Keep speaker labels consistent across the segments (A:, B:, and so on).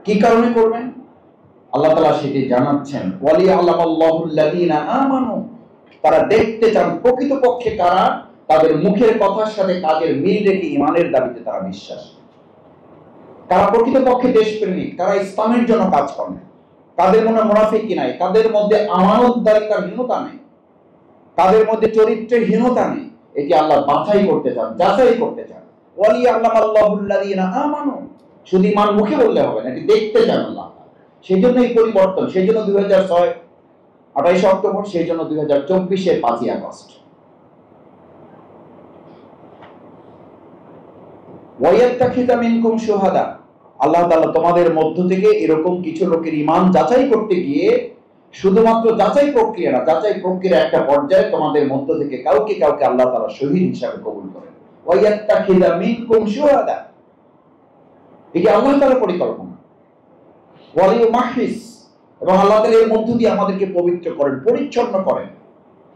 A: কি কারণে করবেন? আল্লাহ তাআলা সেটি জানাচ্ছেন, ওয়ালিয়ালামাল্লাহুল্লাযীনা আমানু, তারা দেখতে চান প্রকৃতপক্ষে কারা তাদের মুখের কথার সাথে কাজের মিল রেখে ঈমানের দাবিতে তারা বিশ্বাস, কারা প্রকৃতপক্ষে দেশপ্রেমিক, কারা ইসলামের জন্য কাজ করে, কাদের মনে মুনাফিকি নাই, কাদের মধ্যে আমানতদারিতার হীনতা নেই, কাদের মধ্যে চরিত্রের হীনতা নেই। এটি আল্লাহ বাছাই করতে চান, যাচাই করতে চান। ওয়ালিয়ালামাল্লাহুল্লাযীনা আমানু, শুধু ঈমান মুখে বললে হবে না, এটি দেখতে চান আল্লাহ। সেই জন্য এই পরিবর্তন, সেই জন্য 2006 28 অক্টোবর, সেই জন্য 2024 5ই আগস্ট। ওয়ায়াত্তাখিযা মিনকুম শুহাদা, আল্লাহ তাআলা তোমাদের মধ্য থেকে এরকম কিছু লোকের ঈমান যাচাই করতে গিয়ে, শুধুমাত্র যাচাই প্রক্রিয়া না, যাচাই প্রক্রিয়ার একটা পর্যায়ে তোমাদের মধ্য থেকে কাউকে কাউকে আল্লাহ তাআলা শহীদ হিসাবে কবুল করেন। ওয়ায়াত্তাখিযা মিনকুম শুহাদা, এটি আল্লাহ তাআলার পরিকল্পনা। ওয়ালিউমাহহিস, এবং আল্লাহ তাআলা এর মধ্য দিয়ে আমাদেরকে পবিত্র করেন, পরিচ্ছন্ন করেন,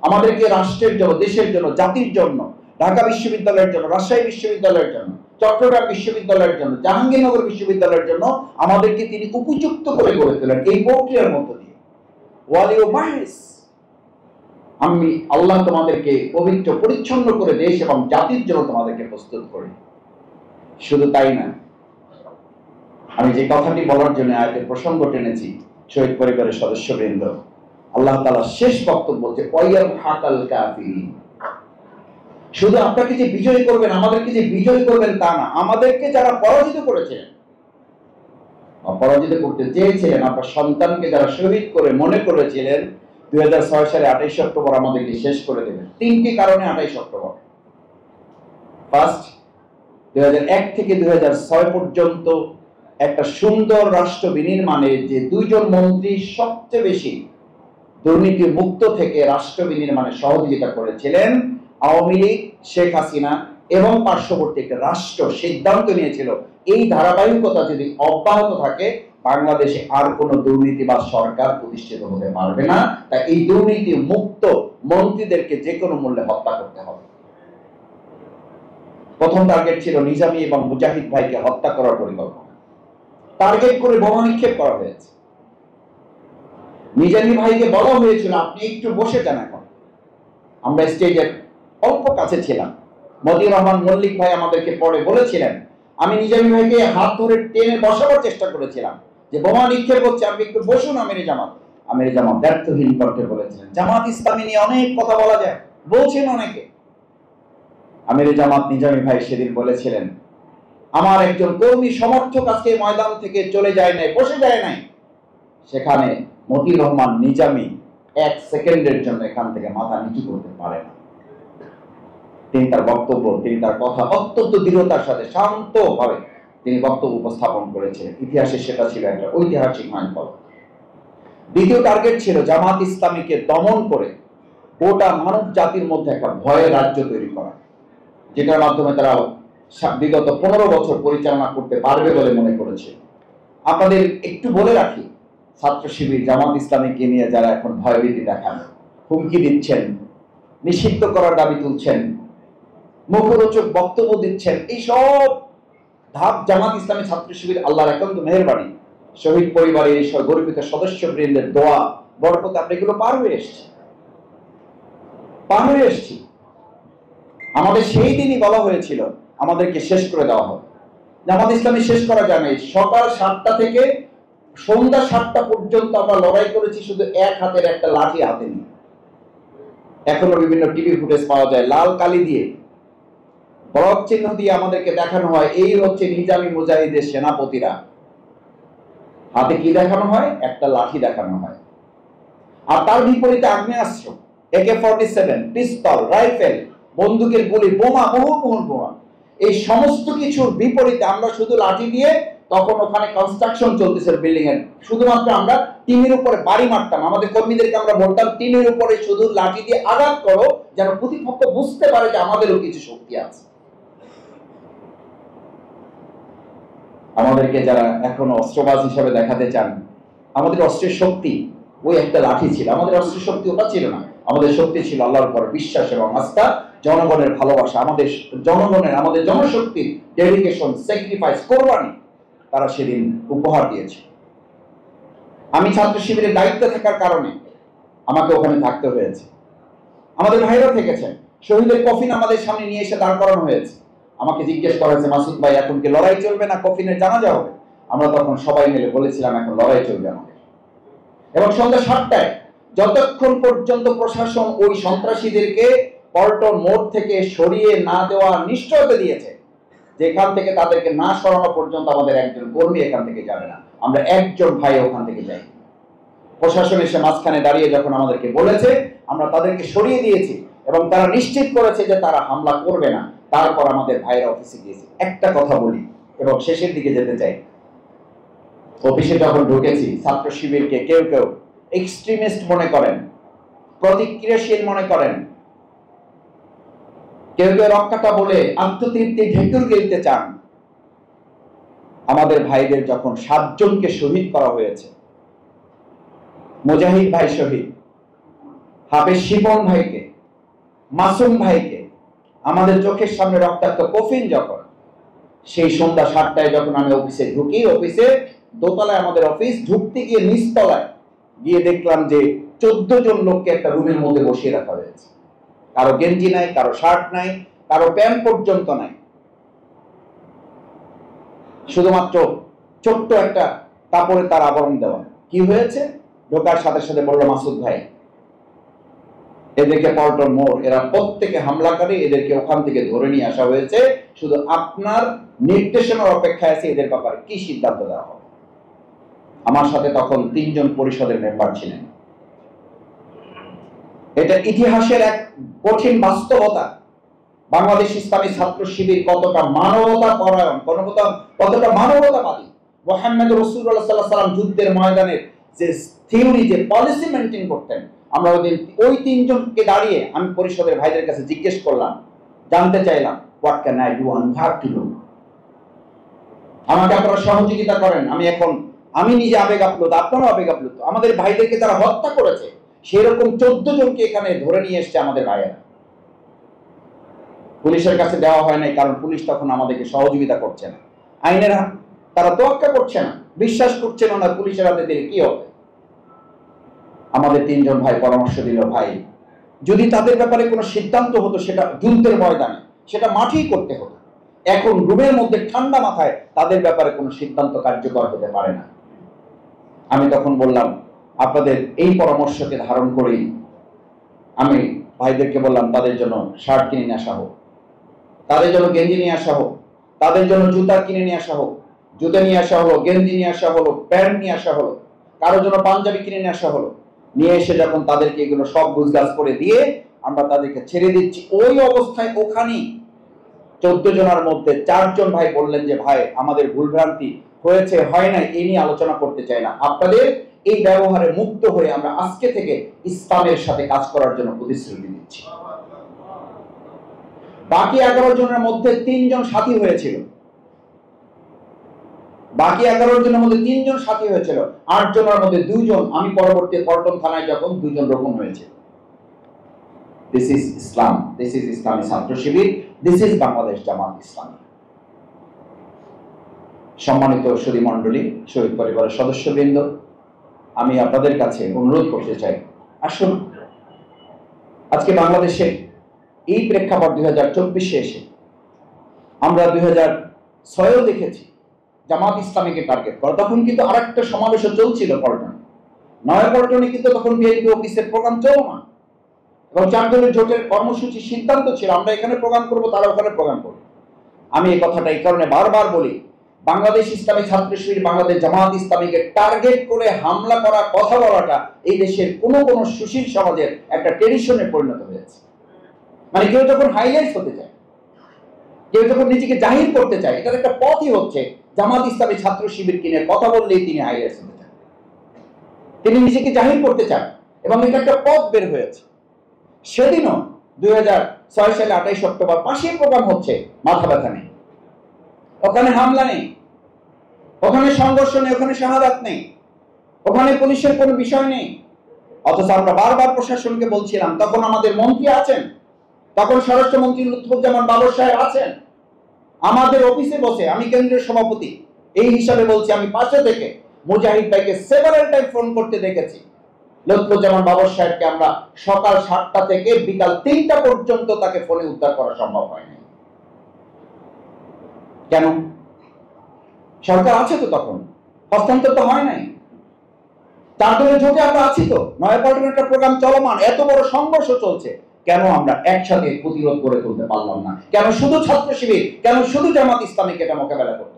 A: আমাদেরকে রাষ্ট্রের জন্য, দেশের জন্য, জাতির জন্য, ঢাকা বিশ্ববিদ্যালয়ের জন্য, রাজশাহী বিশ্ববিদ্যালয়ের জন্য, চট্টগ্রাম বিশ্ববিদ্যালয়ের জন্য, জাহাঙ্গীরনগর বিশ্ববিদ্যালয়ের জন্য আমাদেরকে তিনি উপযুক্ত করে গড়ে তোলেন এই প্রক্রিয়ার মধ্য দিয়ে। ওয়ালিউমাহহিস, আমি আল্লাহ তোমাদেরকে পবিত্র পরিচ্ছন্ন করে দেশ এবং জাতির জন্য তোমাদেরকে প্রস্তুত করি। শুধু তাই না, আমি যে কথাটি বলার জন্য আয়াতের প্রসঙ্গ টেনেছি, শহীদ পরিবারের সদস্যবৃন্দ, আল্লাহ তাআলা শেষ বক্তব্য বলছে ওয়ায়ামহাকাল কাফিরিন, শুধু আপনাকে যে বিজয় করবেন, আমাদেরকে যে বিজয় করবেন তা না, আমাদেরকে যারা পরাজিত করেছিলেন, পরাজিত করতে চেয়েছিলেন, আপনার সন্তানকে যারা শহীদ করে মনে করেছিলেন 2006 সালে 28 অক্টোবর আমাদেরকে শেষ করে দেবেন। তিনটি কারণে 28 অক্টোবর। ফার্স্ট, 2001 থেকে 2006 পর্যন্ত একটা সুন্দর রাষ্ট্র বিনির্মাণে যে দুইজন মন্ত্রী সবচেয়ে বেশি দুর্নীতি মুক্ত থেকে রাষ্ট্র বিনির্মাণে সহযোগিতা করেছিলেন, আওয়ামী লীগ, শেখ হাসিনা এবং পার্শ্ববর্তী একটা রাষ্ট্র সিদ্ধান্ত নিয়েছিল এই ধারাবাহিকতা যদি অব্যাহত থাকে বাংলাদেশে আর কোনো দুর্নীতিবাজ সরকার প্রতিষ্ঠিত হতে পারবে না। তাই এই দুর্নীতি মুক্ত মন্ত্রীদেরকে যে কোনো মূল্যে হত্যা করতে হবে। প্রথম টার্গেট ছিল নিজামী এবং মুজাহিদ ভাইকে হত্যা করার পরিকল্পনা, টার্গেট করে বোমা নিক্ষেপ করা হয়েছে। নিজামী ভাইকে বলা হয়েছিল আপনি একটু বসে যান, এখন আমরা স্টেজের অল্প কাছে ছিলাম, মতিউর রহমান মল্লিক ভাই আমাদেরকে পরে বলেছিলেন, আমি নিজামী ভাইকে হাত ধরে টেনে বসাবার চেষ্টা করেছিলাম যে বোমা নিক্ষেপ হচ্ছে, আপনি একটু বসুন। আমির জামাত ব্যর্থহীন কণ্ঠে বলেছিলেন, জামাত ইসলামী নিয়ে অনেক কথা বলা যায়, বলছেন অনেকে। আমির জামাত নিজামী ভাই সেদিন বলেছিলেন, আমার একজন কর্মী সমর্থক আজকে ময়দান থেকে চলে যায় নাই, বসে যায় নাই, সেখানে মতিউর রহমান নিজামী 1 সেকেন্ডের জন্য এখান থেকে মাথা নিচু করতে পারে না। তিনি তার বক্তব্য, তিনি তার কথা অত্যন্ত দৃঢ়তার সাথে শান্তভাবে তিনি বক্তব্য উপস্থাপন করেছিলেন। ইতিহাসে সেটা ছিল একটা ঐতিহাসিক মাইলফলক। দ্বিতীয় টার্গেট ছিল জামাত ইসলামীকে দমন করে গোটা মানব জাতির মধ্যে একটা ভয়ের রাজ্য তৈরি করা, যেটার মাধ্যমে তারা বিগত 15 বছর পরিচালনা করতে পারবে বলে মনে করেছে। আপনাদের একটু বলে রাখি, ছাত্র শিবির জামাত ইসলামীকে নিয়ে যারা এখন ভয়ভীতি দেখান, হুমকি দিচ্ছেন, নিষিদ্ধ করার দাবি তুলছেন, মুখরোচক বক্তব্য দিচ্ছেন, এই সব ধাপ জামাত ইসলামী ছাত্র শিবির আল্লাহর একান্ত মেহেরবানি, শহীদ পরিবারের এই গর্বিত সদস্যবৃন্দের দোয়া বরকতে আমরা এগুলো পার হয়ে এসেছি। আমাদের সেই দিনই বলা হয়েছিল আমাদেরকে শেষ করে দেওয়া হবে। জামাত ইসলামী শেষ করা যায় না। সকাল 7টা থেকে সন্ধ্যা 7টা পর্যন্ত আমরা লড়াই করেছি শুধু এক হাতের একটা লাঠি হাতে নিয়ে। এখনো বিভিন্ন টিভি ফুটেজ পাওয়া যায়, লাল কালি দিয়ে বরফ চিহ্ন দিয়ে আমাদেরকে দেখানো হয় এই হচ্ছে নিজামী মুজাহিদের সেনাপতিরা। হাতে কি দেখানো হয়? একটা লাঠি দেখানো হয়। আর তার বিপরীতে আগ্নেয়াস্ত্র, AK-47, পিস্তল, রাইফেল, বন্দুকের গুলি, বোমা, মুহুর্মুহুর বোমা, এই সমস্ত কিছুর বিপরীতে আমরা শুধু লাঠি দিয়ে, তখন ওখানে কনস্ট্রাকশন চলতেছে বিল্ডিং এর, শুধুমাত্র আমরা টিনের উপরে বাড়ি মারতাম। আমাদের কর্মীদেরকে আমরা বলতাম টিনের উপরে শুধু লাঠি দিয়ে আঘাত করো, যেন প্রতিপক্ষ বুঝতে পারে যে আমাদেরও কিছু শক্তি আছে। আমাদেরকে যারা এখনো অস্ত্রবাজ হিসাবে দেখাতে চান, আমাদের অস্ত্রের শক্তি ওই একটা লাঠি ছিল। আমাদের অস্ত্রের শক্তি ওটা ছিল না। আমাদের শক্তি ছিল আল্লাহর উপর বিশ্বাস এবং আস্থা, জনগণের ভালোবাসা, আমাদের জনগণের, আমাদের জনশক্তির ডেডিকেশন, স্যাক্রিফাইস, কোরবানি। তারা সেদিন উপহার দিয়েছে। আমি ছাত্র শিবিরের দায়িত্বে থাকার কারণে আমাকে ওখানে থাকতে হয়েছে। আমাদের ভাইরা থেকেছেন, শহীদের কফিন আমাদের সামনে নিয়ে এসে দাঁড় করানো হয়েছে। আমাকে জিজ্ঞেস করা হয়েছে, মাসুদ ভাই এখন কি লড়াই চলবে না কফিনের জানাজা হবে? আমরা তখন সবাই মিলে বলেছিলাম এখন লড়াই চলবে আমাদের। এবং সন্ধ্যা 7টায় যতক্ষণ পর্যন্ত প্রশাসন ওই সন্ত্রাসীদেরকে পল্টন মোড় থেকে সরিয়ে না দেওয়ার নিশ্চয়তা দিয়েছে, যেখান থেকে তাদেরকে না সরানো পর্যন্ত আমাদের একজন কর্মী এখান থেকে যাবে না, আমরা একজন ভাই ওখান থেকে যাই। প্রশাসন এসে মাঝখানে দাঁড়িয়ে যখন আমাদেরকে বলেছে, আমরা তাদেরকে সরিয়ে দিয়েছি এবং তারা নিশ্চিত করেছে যে তারা হামলা করবে না। তারপর আমাদের ভাইয়েরা অফিসে গিয়েছে। একটা কথা বলি এবং শেষের দিকে যেতে চাই, অফিসে যখন ঢুকেছি ছাত্র শিবিরকে কেউ কেউ এক্সট্রিমিস্ট মনে করেন, প্রতিক্রিয়াশীল মনে করেন, কেউ কেউ রক্ষাটা বলে আত্মতৃপ্তি ঢেকুর গিলতে চান। আমাদের ভাইদের যখন 7 জনকে শহীদ করা হয়েছে, মুজাহিদ ভাই শহীদ, হাফেজ শিপন ভাইকে, মাসুম ভাইকে, আমাদের চোখের সামনে রক্তাক্ত কফিন যখন, সেই সন্ধ্যা 7টায় যখন আমি অফিসে ঢুকি, অফিসে দোতলায় আমাদের অফিস, ঢুকতে গিয়ে নিচতলায় গিয়ে দেখলাম যে 14 জন লোককে একটা রুমের মধ্যে বসিয়ে রাখা হয়েছে। কারো গেঞ্জি নাই, কারো শার্ট নাই, কারো প্যান্ট পর্যন্ত নাই, শুধুমাত্র ছোট্ট একটা কাপড়ে তার আবরণ দেওয়া। কি হয়েছে? ঢোকার সাথে সাথে বললো, মাসুদ ভাই এদেরকে পল্টন মোড়, এরা প্রত্যেকে হামলাকারী, এদেরকে ওখান থেকে ধরে নিয়ে আসা হয়েছে, শুধু আপনার নির্দেশনার অপেক্ষায় আছে এদের ব্যাপারে কি সিদ্ধান্ত দেওয়া হবে। আমার সাথে তখন 3 জন পরিষদের মেম্বার ছিলেন। এটা ইতিহাসের এক কঠিন বাস্তবতা। বাংলাদেশ ইসলামী ছাত্র শিবির কতটা মানবতা পরায়ণ, কতটা মানবতাবাদী। মুহাম্মদ রাসূলুল্লাহ সাল্লাল্লাহু আলাইহি ওয়াসাল্লাম যুদ্ধের ময়দানের যে থিওরি, যে পলিসি মেইনটেইন করতেন, আমরা ওই 3 জনকে দাঁড়িয়ে আমি পরিষদের ভাইদের কাছে জিজ্ঞেস করলাম, জানতে চাইলাম, what can I do on that to do. আমাকে আপনারা সহযোগিতা করেন। আমি নিজে আবেগ আপ্লুত, আপনারাও আবেগ আপ্লুত। আমাদের ভাইদেরকে তারা হত্যা করেছে, সেরকম 14 জনকে এখানে ধরে নিয়ে এসেছে আমাদের ভাইয়েরা। পুলিশের কাছে দেওয়া হয় নাই, কারণ পুলিশ তখন আমাদেরকে সহযোগিতা করছে না, আইনের তারা তোয়াক্কা করছে না, বিশ্বাস করছে না পুলিশের হাতে দিলে কি হবে। আমাদের 3 জন ভাই পরামর্শ দিল, ভাই যদি তাদের ব্যাপারে কোনো সিদ্ধান্ত হতো সেটা যুদ্ধের ময়দানে, সেটা মাঠেই করতে হতো। এখন রুমের মধ্যে ঠান্ডা মাথায় তাদের ব্যাপারে কোনো সিদ্ধান্ত কার্যকর হতে পারে না। আমি তখন বললাম, আপনাদের এই পরামর্শকে ধারণ করেই আমি ভাইদেরকে বললাম, তাদের জন্য শার্ট কিনে নিয়ে আসা হোক, তাদের জন্য গেঞ্জি নিয়ে আসা হোক, তাদের জন্য জুতা কিনে নিয়ে আসা হোক, জুতা নিয়ে আসা হলো, গেঞ্জি নিয়ে আসা হলো, প্যান্ট নিয়ে আসা হলো, কারোর জন্য পাঞ্জাবি কিনে নিয়ে আসা হলো। নিয়ে এসে যখন তাদেরকে এগুলো সব গুজগাজ করে দিয়ে আমরা তাদেরকে ছেড়ে দিচ্ছি, ওই অবস্থায় ওখানেই 14 জনের মধ্যে 4 জন ভাই বললেন যে, ভাই আমাদের ভুলভ্রান্তি হয়েছে, হয় না, এই নিয়ে আলোচনা করতে চাই না, আপনাদের এই ব্যবহারে মুক্ত হয়ে আমরা আজকে থেকে ইসলামের সাথে কাজ করার জন্য প্রতিশ্রুতি দিচ্ছি। বাকি 11 জনের মধ্যে 3 জন সাথী হয়েছিল, বাকি 11 জনের মধ্যে 3 জন সাথী হয়েছিল, 8 জনের মধ্যে 2 জন, আমি পরবর্তী পল্টন থানায় যখন 2 জন রোপণ হয়েছে। This is Islam, this is ইসলামী ছাত্র শিবির, দিস ইজ বাংলাদেশ জামাত ইসলামী। সম্মানিত সুধী মণ্ডলী, শহীদ পরিবারের সদস্যবৃন্দ, আমি আপনাদের কাছে অনুরোধ করতে চাই, আসুন আজকে বাংলাদেশে এই প্রেক্ষাপট 2024-এ এসে আমরা 2006-এও দেখেছি জামাত ইসলামীকে টার্গেট করা। তখন কিন্তু আরেকটা সমাবেশও চলছিল পল্টনে, নয়াপল্টনে, কিন্তু তখন বিএনপি অফিসের প্রোগ্রাম চলমান এবং 4 দলের জোটের কর্মসূচি সিদ্ধান্ত ছিল আমরা এখানে প্রোগ্রাম করব, তারা ওখানে প্রোগ্রাম করবে। আমি এই কথাটা এই কারণে বারবার বলি, বাংলাদেশ ইসলামী ছাত্র শিবির, বাংলাদেশ জামাত ইসলামীকে টার্গেট করে হামলা করা, কথা বলাটা এই দেশের কোন সুশীল সমাজের একটা ট্রেডিশনে পরিণত হয়েছে। মানে কেউ যখন হাইলাইটস হতে চায়, কেউ যখন নিজেকে জাহির করতে চায়, এটার একটা পথই হচ্ছে জামাত ইসলামী ছাত্র শিবির কিনে কথা বললেই তিনি হাইলাইটস হতে চান, তিনি নিজেকে জাহির করতে চান, এবং এটা একটা পথ বের হয়েছে। সেদিনও 2006 সালে 28 অক্টোবর পাশের প্রোগ্রাম হচ্ছে, মাথা ব্যথা নেই, ওখানে হামলা নেই, ওখানে সংঘর্ষ নেই, ওখানে শাহাদাত নেই, ওখানে পুলিশের কোনো বিষয় নেই। অথচ আমরা বারবার প্রশাসনকে বলছিলাম, তখন আমাদের মন্ত্রী আছেন, তখন স্বরাষ্ট্রমন্ত্রী লুৎফুজ্জামান বাবর সাহেব আছেন, আমাদের অফিসে বসে, আমি কেন্দ্রীয় সভাপতি, এই হিসাবে বলছি, আমি পাশে থেকে মুজাহিদ ভাইকে সেভারাল টাইম ফোন করতে দেখেছি। লুৎফুজ্জামান বাবর সাহেবকে আমরা সকাল 7টা থেকে বিকাল 3টা পর্যন্ত তাকে ফোনে উদ্ধার করা সম্ভব হয়নি। কেন? সরকার আছে তো, তখন হস্তান্তর তো হয় নাই। তার দলের জোটে আমরা আছি তো, নয়াপল্টনের একটা প্রোগ্রাম চলমান, এত বড় সংঘর্ষ চলছে, কেন আমরা একসাথে প্রতিরোধ করে তুলতে পারলাম না? কেন শুধু ছাত্র শিবির, কেন শুধু জামাত ইসলামীকে এটা মোকাবেলা করতে